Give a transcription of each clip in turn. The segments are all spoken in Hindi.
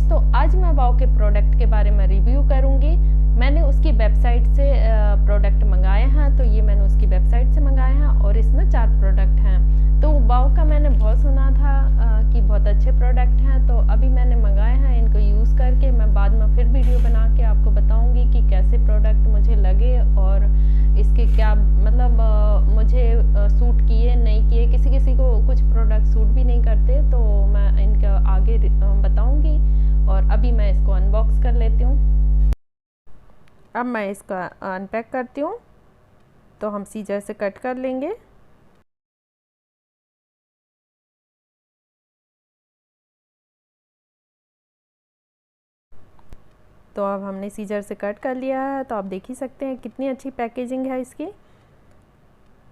फ्रेंड्स, तो आज मैं वाओ के प्रोडक्ट के बारे में रिव्यू करूंगी। मैंने उसकी वेबसाइट से प्रोडक्ट मंगाए हैं, तो ये मैंने उसकी वेबसाइट से मंगाए हैं और इसमें 4 प्रोडक्ट हैं। तो वाओ का मैंने बहुत सुना था कि बहुत अच्छे प्रोडक्ट हैं, तो अभी मैंने मंगाए हैं। इनको यूज़ करके मैं बाद में फिर वीडियो बना के आपको बताऊंगी कि कैसे प्रोडक्ट मुझे लगे और इसके क्या मतलब मुझे सूट किए नहीं किए। किसी किसी को कुछ प्रोडक्ट सूट भी नहीं करते, तो मैं इनका आगे बताऊंगी। और अभी मैं इसको अनबॉक्स कर लेती हूँ। अब मैं इसका अनपैक करती हूँ, तो हम सीजर से कट कर लेंगे। तो अब हमने सीजर से कट कर लिया है, तो आप देख ही सकते हैं कितनी अच्छी पैकेजिंग है इसकी।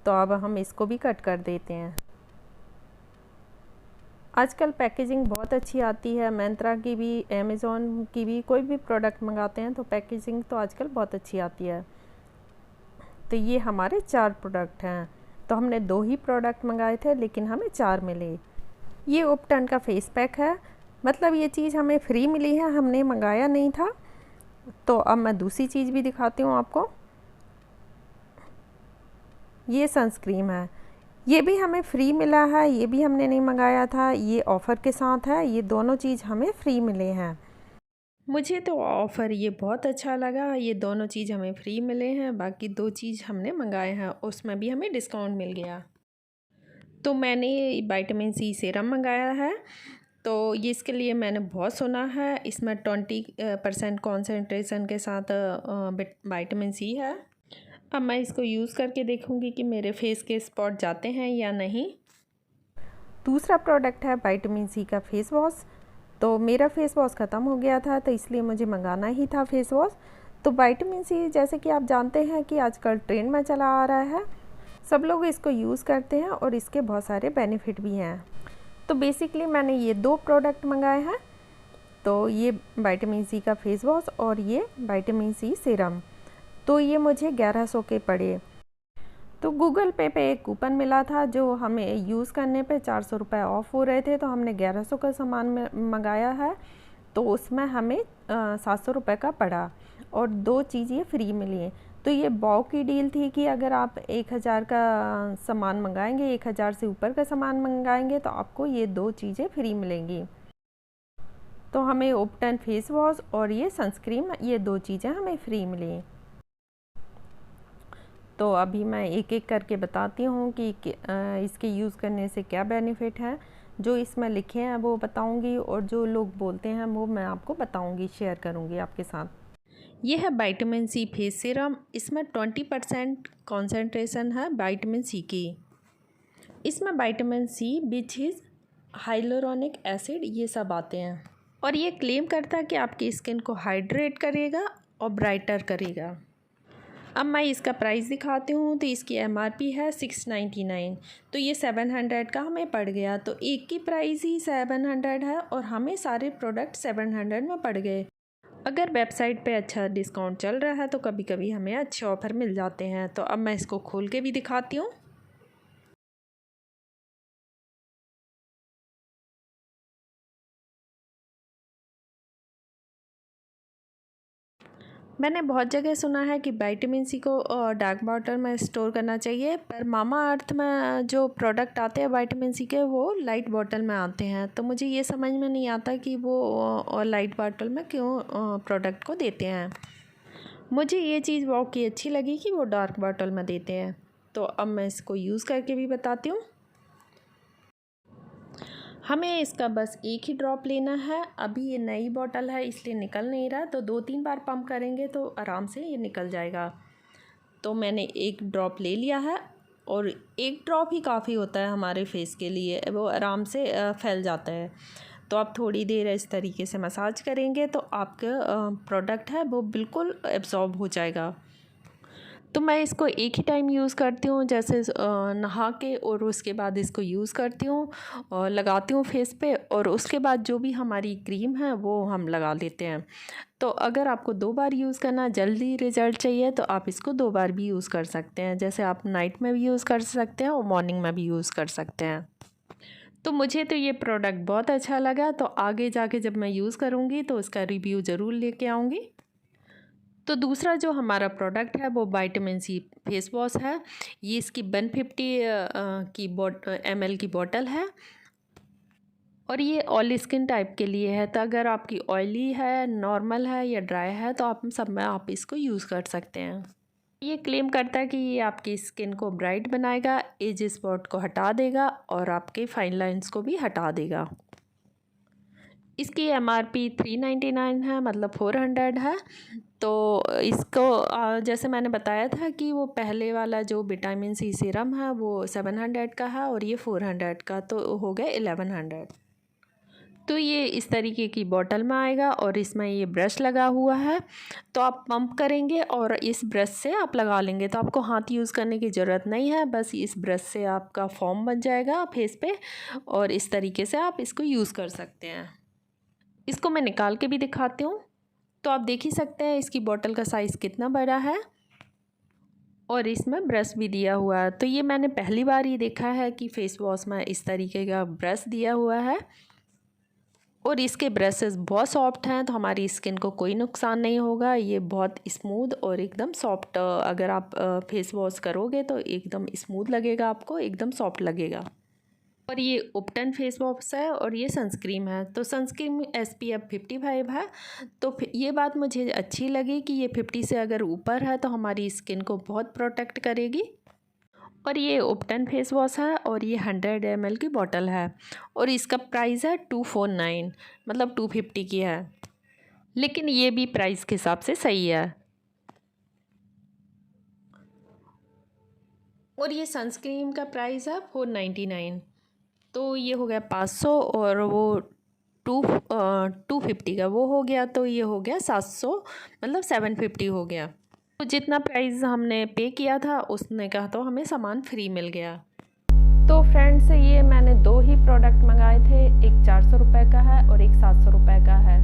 तो अब हम इसको भी कट कर देते हैं। आजकल पैकेजिंग बहुत अच्छी आती है, मिंत्रा की भी, अमेज़ॉन की भी। कोई भी प्रोडक्ट मंगाते हैं तो पैकेजिंग तो आजकल बहुत अच्छी आती है। तो ये हमारे 4 प्रोडक्ट हैं। तो हमने 2 ही प्रोडक्ट मंगाए थे, लेकिन हमें 4 मिले। ये उपटन का फेस पैक है, मतलब ये चीज़ हमें फ्री मिली है, हमने मंगाया नहीं था। तो अब मैं दूसरी चीज़ भी दिखाती हूँ आपको। ये सनस्क्रीन है, ये भी हमें फ्री मिला है, ये भी हमने नहीं मंगाया था, ये ऑफ़र के साथ है। ये दोनों चीज़ हमें फ्री मिले हैं। मुझे तो ऑफ़र ये बहुत अच्छा लगा, ये दोनों चीज़ हमें फ्री मिले हैं। बाकी 2 चीज़ हमने मंगाए हैं, उसमें भी हमें डिस्काउंट मिल गया। तो मैंने विटामिन सी सीरम मंगाया है। तो ये इसके लिए मैंने बहुत सुना है, इसमें 20% कॉन्सेंट्रेशन के साथ विटामिन सी है। अब मैं इसको यूज़ करके देखूँगी कि मेरे फेस के स्पॉट जाते हैं या नहीं। दूसरा प्रोडक्ट है विटामिन सी का फेस वॉश। तो मेरा फेस वॉश ख़त्म हो गया था, तो इसलिए मुझे मंगाना ही था फेस वॉश। तो विटामिन सी, जैसे कि आप जानते हैं कि आजकल ट्रेंड में चला आ रहा है, सब लोग इसको यूज़ करते हैं और इसके बहुत सारे बेनिफिट भी हैं। तो बेसिकली मैंने ये 2 प्रोडक्ट मंगाए हैं। तो ये विटामिन सी का फेस वॉश और ये विटामिन सी सीरम। तो ये मुझे 1100 के पड़े। तो गूगल पे एक कूपन मिला था, जो हमें यूज़ करने पे 400 रुपये ऑफ़ हो रहे थे। तो हमने 1100 का सामान मंगाया है, तो उसमें हमें 700 रुपये का पड़ा और 2 चीज़ ये फ्री मिली। तो ये वाओ की डील थी कि अगर आप 1000 का सामान मंगाएंगे, 1000 से ऊपर का सामान मंगाएंगे, तो आपको ये 2 चीज़ें फ्री मिलेंगी। तो हमें उपटन फेस वॉश और ये सनस्क्रीन, ये 2 चीज़ें हमें फ्री मिली। तो अभी मैं एक एक करके बताती हूँ कि इसके यूज़ करने से क्या बेनिफिट है। जो इसमें लिखे हैं वो बताऊँगी, और जो लोग बोलते हैं वो मैं आपको बताऊँगी, शेयर करूँगी आपके साथ। ये है विटामिन सी फेस सीरम। इसमें 20% कॉन्सेंट्रेशन है विटामिन सी की। इसमें vitamin C, which is hyaluronic acid, ये सब आते हैं। और ये क्लेम करता है कि आपकी स्किन को हाइड्रेट करेगा और ब्राइटर करेगा। अब मैं इसका प्राइस दिखाती हूँ। तो इसकी MRP है 699। तो ये 700 का हमें पड़ गया। तो एक की प्राइस ही 700 है और हमें सारे प्रोडक्ट 700 में पड़ गए। अगर वेबसाइट पे अच्छा डिस्काउंट चल रहा है तो कभी कभी हमें अच्छे ऑफ़र मिल जाते हैं। तो अब मैं इसको खोल के भी दिखाती हूँ। मैंने बहुत जगह सुना है कि विटामिन सी को डार्क बॉटल में स्टोर करना चाहिए, पर मामा अर्थ में जो प्रोडक्ट आते हैं विटामिन सी के, वो लाइट बॉटल में आते हैं। तो मुझे ये समझ में नहीं आता कि वो लाइट बॉटल में क्यों प्रोडक्ट को देते हैं। मुझे ये चीज़ वाओ की अच्छी लगी कि वो डार्क बॉटल में देते हैं। तो अब मैं इसको यूज़ करके भी बताती हूँ। हमें इसका बस एक ही ड्रॉप लेना है। अभी ये नई बॉटल है, इसलिए निकल नहीं रहा। तो 2-3 बार पंप करेंगे तो आराम से ये निकल जाएगा। तो मैंने एक ड्रॉप ले लिया है, और एक ड्रॉप ही काफ़ी होता है हमारे फेस के लिए, वो आराम से फैल जाता है। तो आप थोड़ी देर इस तरीके से मसाज करेंगे तो आपका प्रोडक्ट है वो बिल्कुल एब्जॉर्ब हो जाएगा। तो मैं इसको एक ही टाइम यूज़ करती हूँ, जैसे नहा के और उसके बाद इसको यूज़ करती हूँ और लगाती हूँ फेस पे, और उसके बाद जो भी हमारी क्रीम है वो हम लगा लेते हैं। तो अगर आपको 2 बार यूज़ करना, जल्दी रिज़ल्ट चाहिए, तो आप इसको 2 बार भी यूज़ कर सकते हैं। जैसे आप नाइट में भी यूज़ कर सकते हैं और मॉर्निंग में भी यूज़ कर सकते हैं। तो मुझे तो ये प्रोडक्ट बहुत अच्छा लगा, तो आगे जाके जब मैं यूज़ करूँगी तो उसका रिव्यू ज़रूर लेके आऊँगी। तो दूसरा जो हमारा प्रोडक्ट है वो विटामिन सी फेस वॉश है। ये इसकी 150 की ml की बॉटल है और ये ऑयल स्किन टाइप के लिए है। तो अगर आपकी ऑयली है, नॉर्मल है या ड्राई है तो आप सब में आप इसको यूज़ कर सकते हैं। ये क्लेम करता है कि ये आपकी स्किन को ब्राइट बनाएगा, एज स्पॉट को हटा देगा और आपके फाइन लाइंस को भी हटा देगा। इसकी MRP 399 है, मतलब 400 है। तो इसको जैसे मैंने बताया था कि वो पहले वाला जो विटामिन सी सीरम है वो 700 का है और ये 400 का, तो हो गया 1100। तो ये इस तरीके की बॉटल में आएगा और इसमें ये ब्रश लगा हुआ है। तो आप पंप करेंगे और इस ब्रश से आप लगा लेंगे, तो आपको हाथ यूज़ करने की ज़रूरत नहीं है। बस इस ब्रश से आपका फॉर्म बन जाएगा फेस पे और इस तरीके से आप इसको यूज़ कर सकते हैं। इसको मैं निकाल के भी दिखाती हूँ। तो आप देख ही सकते हैं इसकी बॉटल का साइज़ कितना बड़ा है और इसमें ब्रश भी दिया हुआ है। तो ये मैंने पहली बार ही देखा है कि फेस वॉश में इस तरीके का ब्रश दिया हुआ है और इसके ब्रशेस बहुत सॉफ्ट हैं, तो हमारी स्किन को कोई नुकसान नहीं होगा। ये बहुत स्मूथ और एकदम सॉफ्ट, अगर आप फेस वॉश करोगे तो एकदम स्मूथ लगेगा, आपको एकदम सॉफ्ट लगेगा। और ये उपटन फेस वॉश है और ये सनस्क्रीन है। तो सनस्क्रीन SPF 55 है। तो ये बात मुझे अच्छी लगी कि ये 50 से अगर ऊपर है तो हमारी स्किन को बहुत प्रोटेक्ट करेगी। और ये उपटन फेस वॉश है और ये 100 ml की बॉटल है और इसका प्राइस है 249, मतलब 250 की है, लेकिन ये भी प्राइस के हिसाब से सही है। और ये सनस्क्रीन का प्राइस है 499, तो ये हो गया 500 और वो 250 का वो हो गया, तो ये हो गया 700, मतलब 750 हो गया। तो जितना प्राइस हमने पे किया था उसने कहा तो हमें सामान फ्री मिल गया। तो फ्रेंड्स, ये मैंने 2 ही प्रोडक्ट मंगाए थे, एक 400 रुपये का है और एक 700 रुपये का है।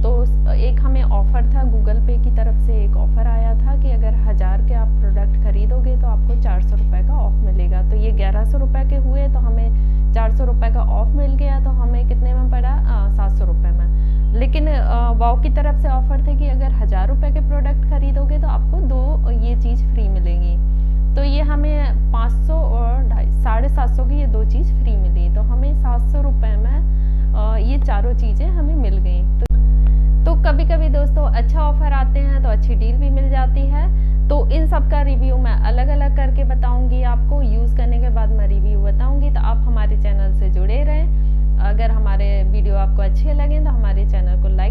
तो एक हमें ऑफ़र था, गूगल पे की तरफ से एक ऑफ़र आया था कि अगर 1000 के आप प्रोडक्ट खरीदोगे तो आपको 400 रुपये का ऑफ़ मिलेगा। तो ये 1100 रुपये के हुए, तो हमें 400 रुपये का ऑफ़ मिल गया। तो हमें कितने में पड़ा? 700 रुपये में। लेकिन वाव की तरफ से ऑफ़र थे कि अगर 1000 रुपये के प्रोडक्ट खरीदोगे तो आपको 2 ये चीज़ फ्री मिलेंगी। तो ये हमें 500 और 750 की ये 2 चीज़ फ्री मिली, तो हमें 700 रुपये में ये चारों चीज़ें हमें मिल गई। तो कभी कभी दोस्तों अच्छा ऑफ़र आते हैं तो अच्छी डील भी मिल जाती है। तो इन सब का रिव्यू मैं अलग अलग करके बताऊंगी आपको, यूज़ करने के बाद मैं रिव्यू बताऊंगी। तो आप हमारे चैनल से जुड़े रहें। अगर हमारे वीडियो आपको अच्छे लगें तो हमारे चैनल को लाइक